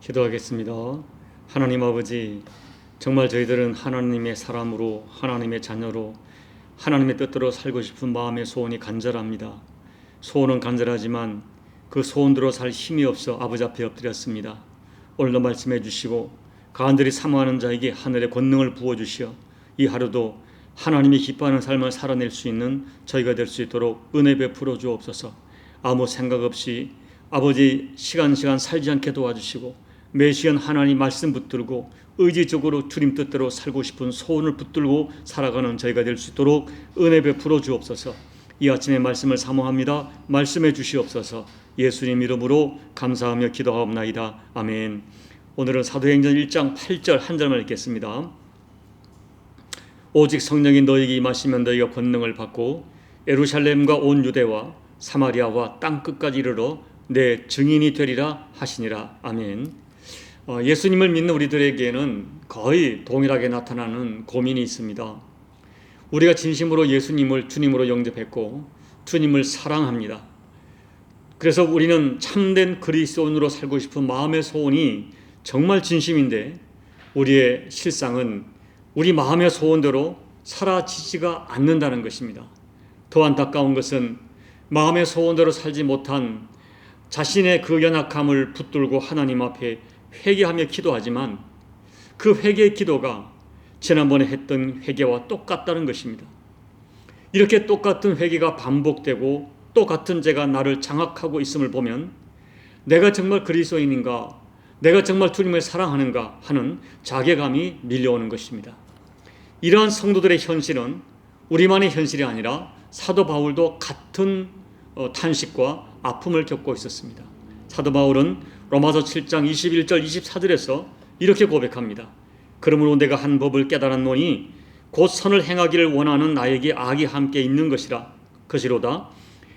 기도하겠습니다. 하나님 아버지, 정말 저희들은 하나님의 사람으로, 하나님의 자녀로, 하나님의 뜻대로 살고 싶은 마음의 소원이 간절합니다. 소원은 간절하지만 그 소원대로 살 힘이 없어 아버지 앞에 엎드렸습니다. 오늘도 말씀해 주시고 간절히 사모하는 자에게 하늘의 권능을 부어주시어 이 하루도 하나님이 기뻐하는 삶을 살아낼 수 있는 저희가 될 수 있도록 은혜 베풀어 주옵소서. 아무 생각 없이 아버지 시간 살지 않게 도와주시고 매 시간 하나님 말씀 붙들고 의지적으로 주님 뜻대로 살고 싶은 소원을 붙들고 살아가는 저희가 될 수 있도록 은혜 베풀어 주옵소서. 이 아침에 말씀을 사모합니다. 말씀해 주시옵소서. 예수님 이름으로 감사하며 기도하옵나이다. 아멘. 오늘은 사도행전 1장 8절 한 절만 읽겠습니다. 오직 성령이 너희에게 임하시면 너희가 권능을 받고 예루살렘과 온 유대와 사마리아와 땅끝까지 이르러 내 증인이 되리라 하시니라. 아멘. 예수님을 믿는 우리들에게는 거의 동일하게 나타나는 고민이 있습니다. 우리가 진심으로 예수님을 주님으로 영접했고 주님을 사랑합니다. 그래서 우리는 참된 그리스도인으로 살고 싶은 마음의 소원이 정말 진심인데 우리의 실상은 우리 마음의 소원대로 사라지지가 않는다는 것입니다. 더 안타까운 것은 마음의 소원대로 살지 못한 자신의 그 연약함을 붙들고 하나님 앞에 회개하며 기도하지만 그 회개의 기도가 지난번에 했던 회개와 똑같다는 것입니다. 이렇게 똑같은 회개가 반복되고 똑같은 죄가 나를 장악하고 있음을 보면 내가 정말 그리스도인인가, 내가 정말 주님을 사랑하는가 하는 자괴감이 밀려오는 것입니다. 이러한 성도들의 현실은 우리만의 현실이 아니라 사도 바울도 같은 탄식과 아픔을 겪고 있었습니다. 사도 바울은 로마서 7장 21절 24절에서 이렇게 고백합니다. 그러므로 내가 한 법을 깨달았노니 곧 선을 행하기를 원하는 나에게 악이 함께 있는 것이로다.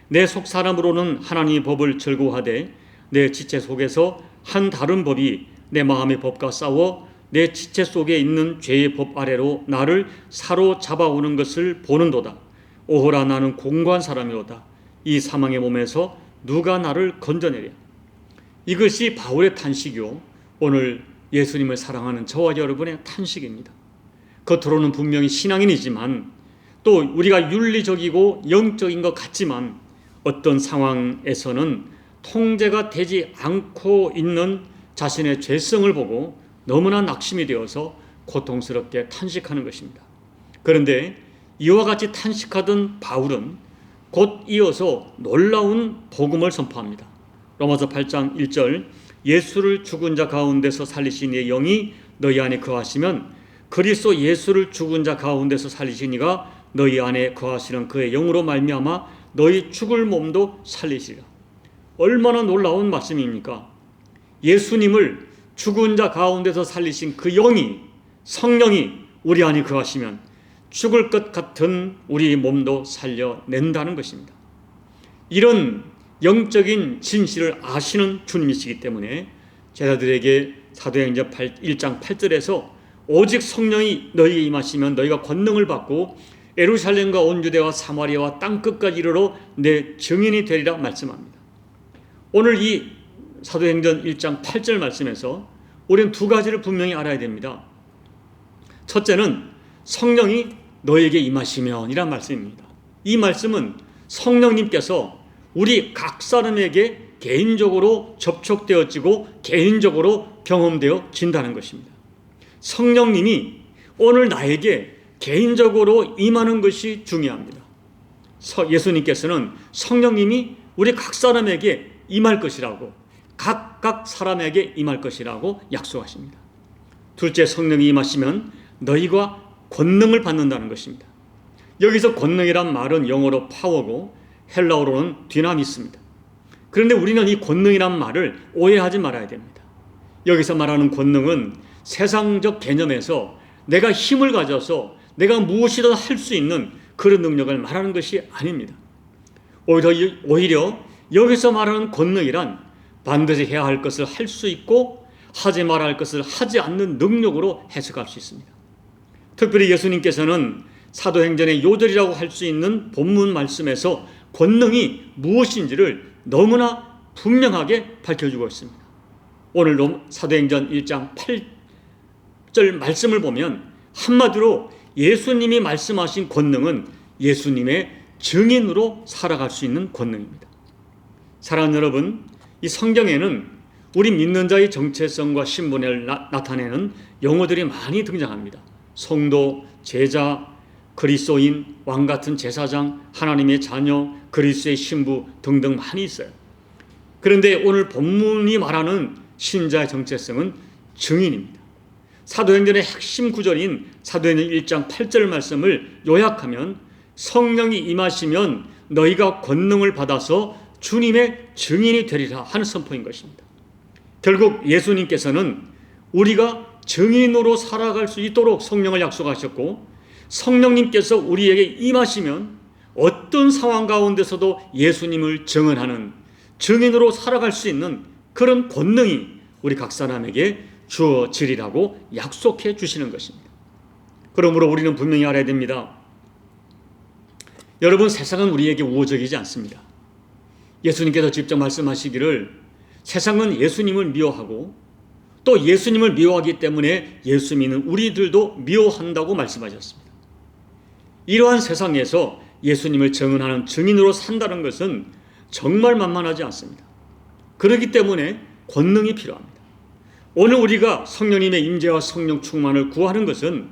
내 속 사람으로는 하나님의 법을 즐거워하되 내 지체 속에서 한 다른 법이 내 마음의 법과 싸워 내 지체 속에 있는 죄의 법 아래로 나를 사로잡아오는 것을 보는도다. 오호라, 나는 공고한 사람이로다. 이 사망의 몸에서 누가 나를 건져내랴. 이것이 바울의 탄식이요, 오늘 예수님을 사랑하는 저와 여러분의 탄식입니다. 겉으로는 분명히 신앙인이지만 또 우리가 윤리적이고 영적인 것 같지만 어떤 상황에서는 통제가 되지 않고 있는 자신의 죄성을 보고 너무나 낙심이 되어서 고통스럽게 탄식하는 것입니다. 그런데 이와 같이 탄식하던 바울은 곧 이어서 놀라운 복음을 선포합니다. 로마서 8장 1절, 예수를 죽은 자 가운데서 살리신 이의 영이 너희 안에 거하시면 그리스도 예수를 죽은 자 가운데서 살리신 이가 너희 안에 거하시는 그의 영으로 말미암아 너희 죽을 몸도 살리시리라. 얼마나 놀라운 말씀입니까? 예수님을 죽은 자 가운데서 살리신 그 영이, 성령이 우리 안에 거하시면 죽을 것 같은 우리 몸도 살려낸다는 것입니다. 이런 영적인 진실을 아시는 주님이시기 때문에 제자들에게 사도행전 1장 8절에서 오직 성령이 너희에게 임하시면 너희가 권능을 받고 예루살렘과 온 유대와 사마리아와 땅끝까지 이르러 내 증인이 되리라 말씀합니다. 오늘 이 사도행전 1장 8절 말씀에서 우리는 두 가지를 분명히 알아야 됩니다. 첫째는 성령이 너에게 임하시면 이란 말씀입니다. 이 말씀은 성령님께서 우리 각 사람에게 개인적으로 접촉되어지고 개인적으로 경험되어진다는 것입니다. 성령님이 오늘 나에게 개인적으로 임하는 것이 중요합니다. 예수님께서는 성령님이 우리 각 사람에게 임할 것이라고, 각각 사람에게 임할 것이라고 약속하십니다. 둘째, 성령이 임하시면 너희가 권능을 받는다는 것입니다. 여기서 권능이란 말은 영어로 파워고 헬라어로는 디나미스입니다. 그런데 우리는 이 권능이란 말을 오해하지 말아야 됩니다. 여기서 말하는 권능은 세상적 개념에서 내가 힘을 가져서 내가 무엇이든 할 수 있는 그런 능력을 말하는 것이 아닙니다. 오히려 여기서 말하는 권능이란 반드시 해야 할 것을 할 수 있고 하지 말아야 할 것을 하지 않는 능력으로 해석할 수 있습니다. 특별히 예수님께서는 사도행전의 요절이라고 할 수 있는 본문 말씀에서 권능이 무엇인지를 너무나 분명하게 밝혀주고 있습니다. 오늘 사도행전 1장 8절 말씀을 보면 한마디로 예수님이 말씀하신 권능은 예수님의 증인으로 살아갈 수 있는 권능입니다. 사랑하는 여러분, 이 성경에는 우리 믿는 자의 정체성과 신분을 나타내는 용어들이 많이 등장합니다. 성도, 제자, 그리스도인, 왕같은 제사장, 하나님의 자녀, 그리스도의 신부 등등 많이 있어요. 그런데 오늘 본문이 말하는 신자의 정체성은 증인입니다. 사도행전의 핵심 구절인 사도행전 1장 8절 말씀을 요약하면 성령이 임하시면 너희가 권능을 받아서 주님의 증인이 되리라 하는 선포인 것입니다. 결국 예수님께서는 우리가 증인으로 살아갈 수 있도록 성령을 약속하셨고, 성령님께서 우리에게 임하시면 어떤 상황 가운데서도 예수님을 증언하는 증인으로 살아갈 수 있는 그런 권능이 우리 각 사람에게 주어지리라고 약속해 주시는 것입니다. 그러므로 우리는 분명히 알아야 됩니다. 여러분, 세상은 우리에게 우호적이지 않습니다. 예수님께서 직접 말씀하시기를 세상은 예수님을 미워하고 또 예수님을 미워하기 때문에 예수 믿는 우리들도 미워한다고 말씀하셨습니다. 이러한 세상에서 예수님을 증언하는 증인으로 산다는 것은 정말 만만하지 않습니다. 그렇기 때문에 권능이 필요합니다. 오늘 우리가 성령님의 임재와 성령 충만을 구하는 것은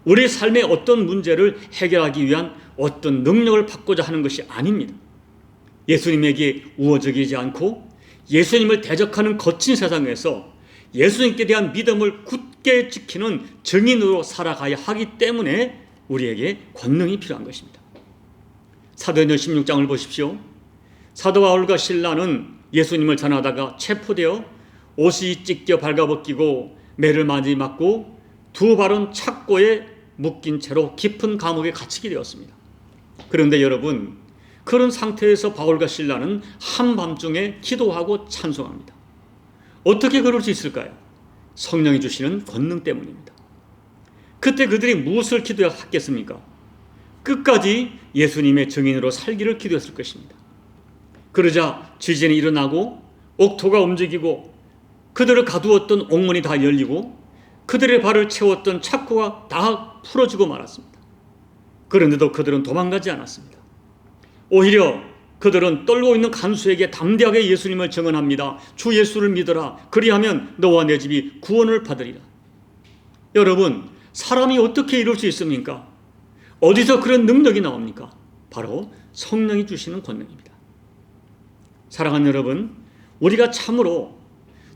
우리 삶의 어떤 문제를 해결하기 위한 어떤 능력을 받고자 하는 것이 아닙니다. 예수님에게 우호적이지 않고 예수님을 대적하는 거친 세상에서 예수님께 대한 믿음을 굳게 지키는 증인으로 살아가야 하기 때문에 우리에게 권능이 필요한 것입니다. 사도행전 16장을 보십시오. 사도 바울과 실라는 예수님을 전하다가 체포되어 옷이 찢겨 발가벗기고 매를 많이 맞고 두 발은 착고에 묶인 채로 깊은 감옥에 갇히게 되었습니다. 그런데 여러분, 그런 상태에서 바울과 실라는 한밤중에 기도하고 찬송합니다. 어떻게 그럴 수 있을까요? 성령이 주시는 권능 때문입니다. 그때 그들이 무엇을 기도했겠습니까? 끝까지 예수님의 증인으로 살기를 기도했을 것입니다. 그러자 지진이 일어나고 옥토가 움직이고 그들을 가두었던 옥문이 다 열리고 그들의 발을 채웠던 착고가 다 풀어지고 말았습니다. 그런데도 그들은 도망가지 않았습니다. 오히려 그들은 떨고 있는 간수에게 담대하게 예수님을 증언합니다. 주 예수를 믿어라. 그리하면 너와 내 집이 구원을 받으리라. 여러분, 사람이 어떻게 이룰 수 있습니까? 어디서 그런 능력이 나옵니까? 바로 성령이 주시는 권능입니다. 사랑하는 여러분, 우리가 참으로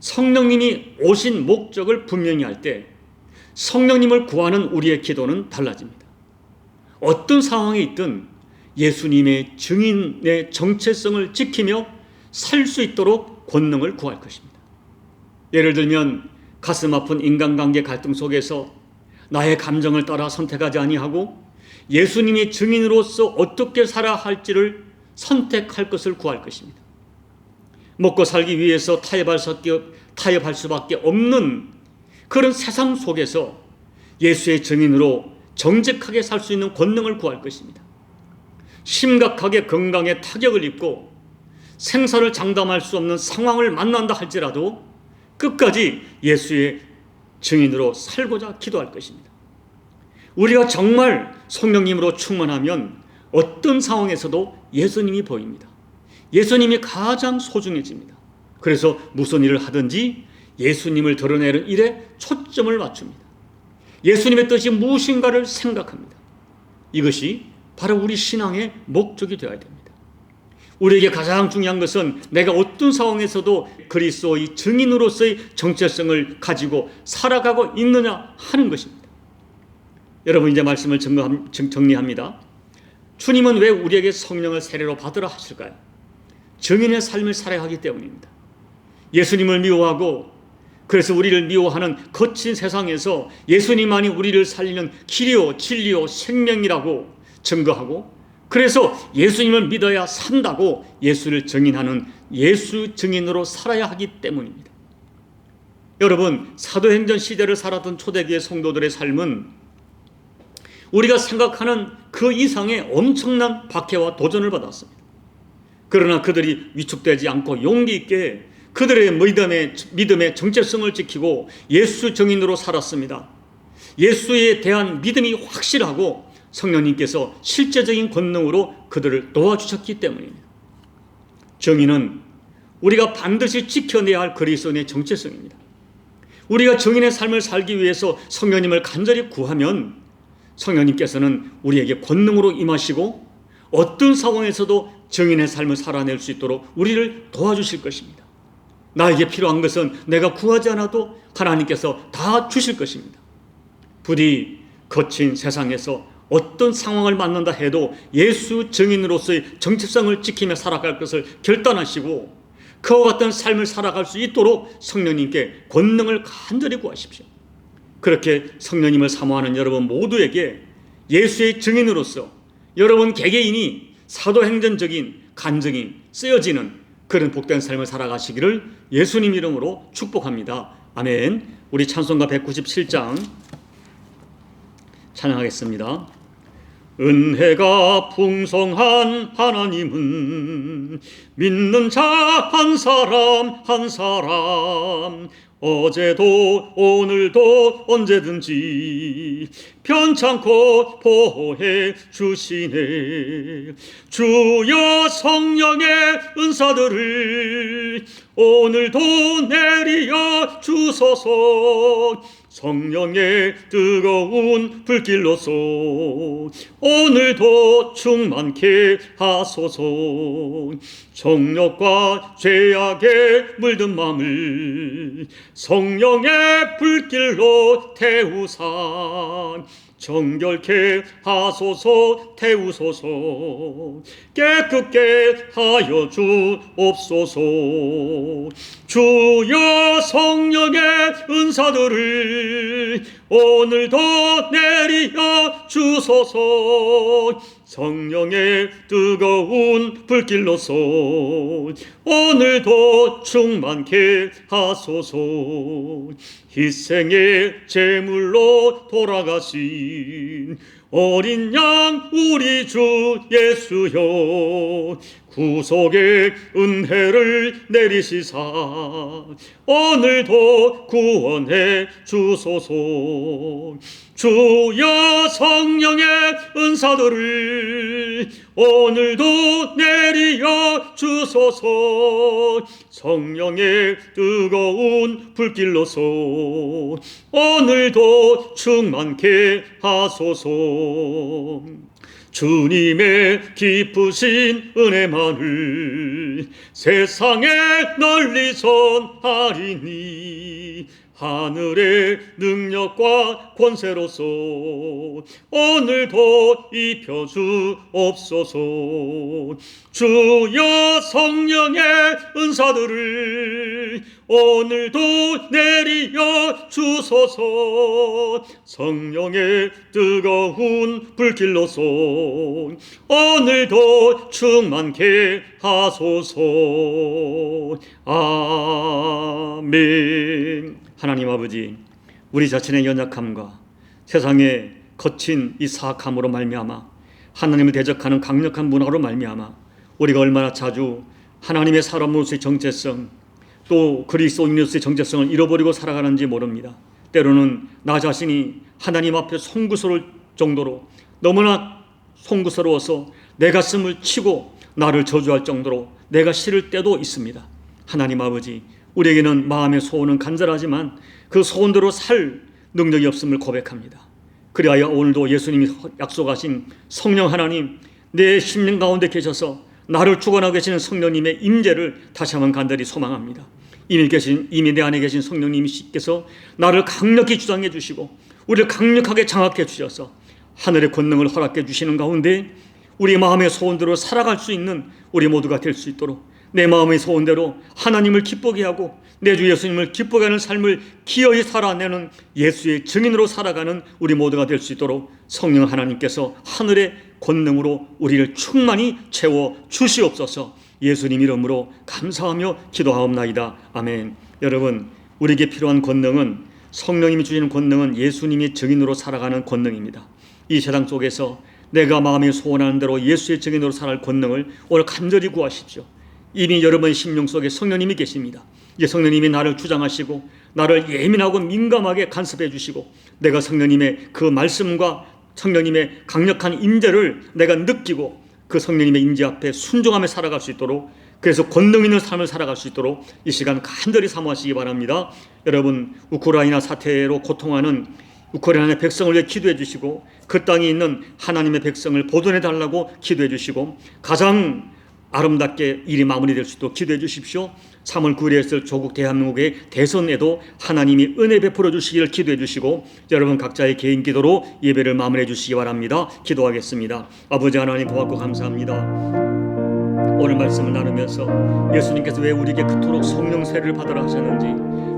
성령님이 오신 목적을 분명히 할 때 성령님을 구하는 우리의 기도는 달라집니다. 어떤 상황에 있든 예수님의 증인의 정체성을 지키며 살 수 있도록 권능을 구할 것입니다. 예를 들면 가슴 아픈 인간관계 갈등 속에서 나의 감정을 따라 선택하지 아니하고 예수님의 증인으로서 어떻게 살아야 할지를 선택할 것을 구할 것입니다. 먹고 살기 위해서 타협할 수밖에 없는 그런 세상 속에서 예수의 증인으로 정직하게 살 수 있는 권능을 구할 것입니다. 심각하게 건강에 타격을 입고 생사를 장담할 수 없는 상황을 만난다 할지라도 끝까지 예수의 증인으로 살고자 기도할 것입니다. 우리가 정말 성령님으로 충만하면 어떤 상황에서도 예수님이 보입니다. 예수님이 가장 소중해집니다. 그래서 무슨 일을 하든지 예수님을 드러내는 일에 초점을 맞춥니다. 예수님의 뜻이 무엇인가를 생각합니다. 이것이 바로 우리 신앙의 목적이 되어야 됩니다. 우리에게 가장 중요한 것은 내가 어떤 상황에서도 그리스도의 증인으로서의 정체성을 가지고 살아가고 있느냐 하는 것입니다. 여러분, 이제 말씀을 정리합니다. 주님은 왜 우리에게 성령을 세례로 받으라 하실까요? 증인의 삶을 살아야 하기 때문입니다. 예수님을 미워하고 그래서 우리를 미워하는 거친 세상에서 예수님만이 우리를 살리는 길이요 진리요 생명이라고 증거하고, 그래서 예수님을 믿어야 산다고 예수를 증인하는 예수 증인으로 살아야 하기 때문입니다. 여러분, 사도행전 시대를 살았던 초대교회 성도들의 삶은 우리가 생각하는 그 이상의 엄청난 박해와 도전을 받았습니다. 그러나 그들이 위축되지 않고 용기 있게 그들의 믿음의 정체성을 지키고 예수 증인으로 살았습니다. 예수에 대한 믿음이 확실하고 성령님께서 실제적인 권능으로 그들을 도와주셨기 때문입니다. 정의는 우리가 반드시 지켜내야 할 그리스도인의 정체성입니다. 우리가 정인의 삶을 살기 위해서 성령님을 간절히 구하면 성령님께서는 우리에게 권능으로 임하시고 어떤 상황에서도 정인의 삶을 살아낼 수 있도록 우리를 도와주실 것입니다. 나에게 필요한 것은 내가 구하지 않아도 하나님께서 다 주실 것입니다. 부디 거친 세상에서 어떤 상황을 만난다 해도 예수 증인으로서의 정체성을 지키며 살아갈 것을 결단하시고 그와 같은 삶을 살아갈 수 있도록 성령님께 권능을 간절히 구하십시오. 그렇게 성령님을 사모하는 여러분 모두에게 예수의 증인으로서 여러분 개개인이 사도행전적인 간증이 쓰여지는 그런 복된 삶을 살아가시기를 예수님 이름으로 축복합니다. 아멘. 우리 찬송가 197장 찬양하겠습니다. 은혜가 풍성한 하나님은 믿는 자 한 사람 한 사람 어제도 오늘도 언제든지 편찮고 보호해 주시네. 주여 성령의 은사들을 오늘도 내리어 주소서. 성령의 뜨거운 불길로서 오늘도 충만케 하소서. 정욕과 죄악에 물든 마음을 성령의 불길로 태우사 정결케 하소서. 태우소서. 깨끗게 하여 주옵소서. 주여 성령의 은사들을 오늘도 내리어 주소서. 성령의 뜨거운 불길로서 오늘도 충만케 하소서. 희생의 제물로 돌아가신 어린 양 우리 주 예수여 구속의 은혜를 내리시사 오늘도 구원해 주소서. 주여 성령의 은사들을 오늘도 내리어 주소서. 성령의 뜨거운 불길로서 오늘도 충만케 하소서. 주님의 기쁘신 은혜만을 세상에 널리 전하리니 하늘의 능력과 권세로서 오늘도 입혀주옵소서. 주여 성령의 은사들을 오늘도 내리어 주소서. 성령의 뜨거운 불길로서 오늘도 충만케 하소서. 아멘. 하나님 아버지, 우리 자신의 연약함과 세상의 거친 이 사악함으로 말미암아 하나님을 대적하는 강력한 문화로 말미암아 우리가 얼마나 자주 하나님의 사람으로서의 정체성 또 그리스도인으로서의 정체성을 잃어버리고 살아가는지 모릅니다. 때로는 나 자신이 하나님 앞에 송구스러울 정도로 너무나 송구스러워서 내 가슴을 치고 나를 저주할 정도로 내가 싫을 때도 있습니다. 하나님 아버지, 우리에게는 마음의 소원은 간절하지만 그 소원대로 살 능력이 없음을 고백합니다. 그리하여 오늘도 예수님이 약속하신 성령 하나님, 내 심령 가운데 계셔서 나를 주관하고 계시는 성령님의 임재를 다시 한번 간절히 소망합니다. 이미 내 안에 계신 성령님께서 나를 강력히 주장해 주시고 우리를 강력하게 장악해 주셔서 하늘의 권능을 허락해 주시는 가운데 우리 마음의 소원대로 살아갈 수 있는 우리 모두가 될 수 있도록 내 마음의 소원대로 하나님을 기쁘게 하고 내 주 예수님을 기쁘게 하는 삶을 기어이 살아내는 예수의 증인으로 살아가는 우리 모두가 될 수 있도록 성령 하나님께서 하늘의 권능으로 우리를 충만히 채워 주시옵소서. 예수님 이름으로 감사하며 기도하옵나이다. 아멘. 여러분, 우리에게 필요한 권능은 성령님이 주시는 권능은 예수님의 증인으로 살아가는 권능입니다. 이 세상 속에서 내가 마음이 소원하는 대로 예수의 증인으로 살아갈 권능을 오늘 간절히 구하십시오. 이미 여러분의 심령 속에 성령님이 계십니다. 이제 성령님이 나를 주장하시고 나를 예민하고 민감하게 간섭해 주시고 내가 성령님의 그 말씀과 성령님의 강력한 임재를 내가 느끼고 그 성령님의 임재 앞에 순종하며 살아갈 수 있도록, 그래서 권능 있는 삶을 살아갈 수 있도록 이 시간 간절히 사모하시기 바랍니다. 여러분, 우크라이나 사태로 고통하는 우크라이나 백성을 위해 기도해 주시고 그 땅에 있는 하나님의 백성을 보존해 달라고 기도해 주시고 가장 아름답게 일이 마무리될 수 있도록 기도해 주십시오. 3월 9일에 있을 조국 대한민국의 대선에도 하나님이 은혜 베풀어 주시기를 기도해 주시고 여러분 각자의 개인 기도로 예배를 마무리해 주시기 바랍니다. 기도하겠습니다. 아버지 하나님 고맙고 감사합니다. 오늘 말씀을 나누면서 예수님께서 왜 우리에게 그토록 성령 세례를 받으라 하셨는지,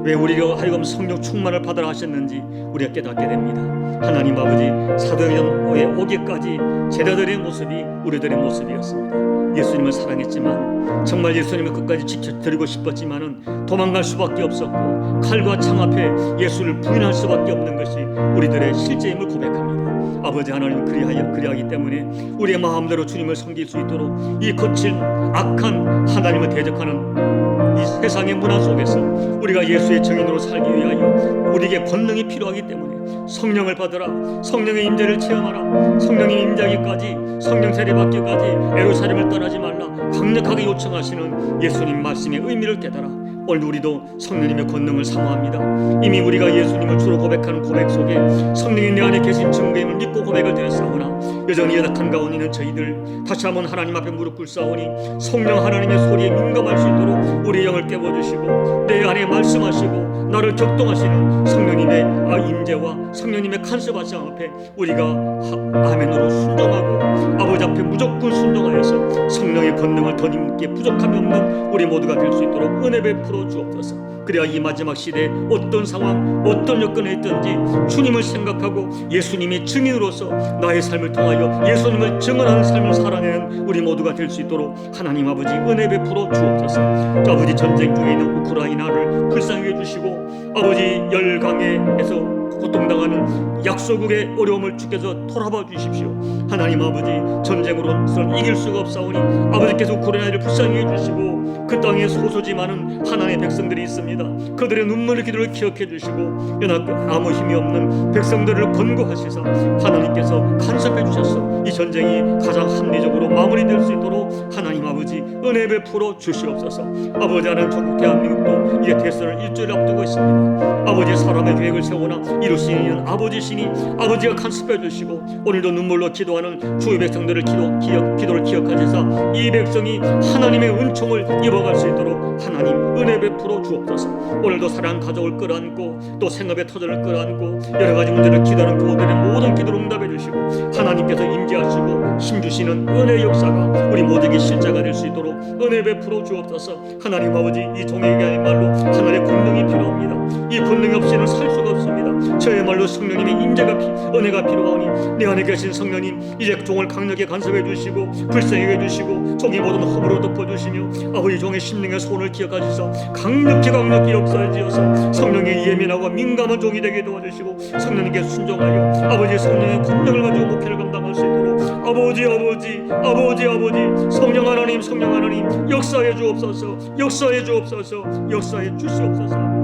왜 우리로 하여금 성령 충만을 받으라 하셨는지 우리가 깨닫게 됩니다. 하나님 아버지, 사도행전에 오기까지 제자들의 모습이 우리들의 모습이었습니다. 예수님을 사랑했지만, 정말 예수님을 끝까지 지켜드리고 싶었지만은 도망갈 수밖에 없었고 칼과 창 앞에 예수를 부인할 수밖에 없는 것이 우리들의 실제임을 고백합니다. 아버지 하나님, 그리하기 때문에 우리의 마음대로 주님을 섬길 수 있도록 이 거친 악한 하나님을 대적하는 이 세상의 문화 속에서 우리가 예수의 증인으로 살기 위하여 우리에게 권능이 필요하기 때문에 성령을 받으라, 성령의 임재를 체험하라, 성령의 임재하기까지, 성령 세례 받기까지 예루살렘을 떠나지 말라 강력하게 요청하시는 예수님 말씀의 의미를 깨달아 오늘 우리도 성령님의 권능을 사모합니다. 이미 우리가 예수님을 주로 고백하는 고백 속에 성령이 내 안에 계신 증거임을 믿고 고백을 드렸사오나 여전히 연약한 가운데 있는 저희들 다시 한번 하나님 앞에 무릎 꿇사오니 성령 하나님의 소리에 민감할 수 있도록 우리의 영을 깨워주시고 내 안에 말씀하시고 나를 격동하시는 성령님의 임재와 성령님의 간섭하심 앞에 우리가 아멘으로 순종하고 아버지 앞에 무조건 순종하여서 성령의 권능을 더 님께 부족함이 없는 우리 모두가 될 수 있도록 은혜 베풀어 주옵소서. 그래야 이 마지막 시대에 어떤 상황, 어떤 여건에 있든지 주님을 생각하고 예수님의 증인으로서 나의 삶을 통하여 예수님을 증언하는 삶을 살아내는 우리 모두가 될 수 있도록 하나님 아버지 은혜 베풀어 주옵소서. 아버지, 전쟁 중에 있는 우크라이나를 불쌍히 해주시고 아버지 열강에서 고통당하는 약소국의 어려움을 주께서 돌아봐 주십시오. 하나님 아버지, 전쟁으로는 이길 수가 없사오니 아버지께서 우크라이나를 불쌍히 해주시고 그 땅에 소소지 많은 하나님의 백성들이 있습니다. 그들의 눈물의 기도를 기억해 주시고 연합 아무 힘이 없는 백성들을 권고하시사 하나님께서 간섭해 주셔서 이 전쟁이 가장 합리적으로 마무리될 수 있도록 하나님 아버지 은혜 베풀어 주시옵소서. 아버지, 하나님 전국 대한민국도 이제 대선을 일주일 앞두고 있습니다. 아버지, 사람의 계획을 세우나 이루시는 아버지시니 아버지가 간섭해 주시고 오늘도 눈물로 기도하는 주의 백성들을 기도를 기억하시사 이 백성이 하나님의 은총을 입어갈 수 있도록 하나님 은혜 베풀어 주옵소서. 오늘도 사랑하는 가족을 끌어안고 또 생업의 터전을 끌어안고 여러 가지 문제를 기도하는 교우들의 모든 기도를 응답해 주시고 하나님께서 임재하시고 힘주시는 은혜의 역사가 우리 모두에게 실제가 될 수 있도록 은혜 베풀어 주옵소서. 하나님 아버지, 이 종에게야말로 하나님의 권능이 필요합니다. 이 권능이 없이는 살 수가 없습니다. 저야말로 성령님의 임재가 은혜가 필요하오니 내 안에 계신 성령님 이제 종을 강력히 간섭해 주시고 불쌍히 해주시고 종의 모든 허물을 덮어주시며 아버지 종의 심령의 소원을 기억하셔서 강력히 역사해 주셔서 성령의 예민하고 민감한 종이 되게 도와주시고 성령님께 순종하여 아버지 성령의 권능을 가지고 목회를 감당할 수 있도록 아버지 성령 하나님 역사해 주옵소서. 역사해 주시옵소서.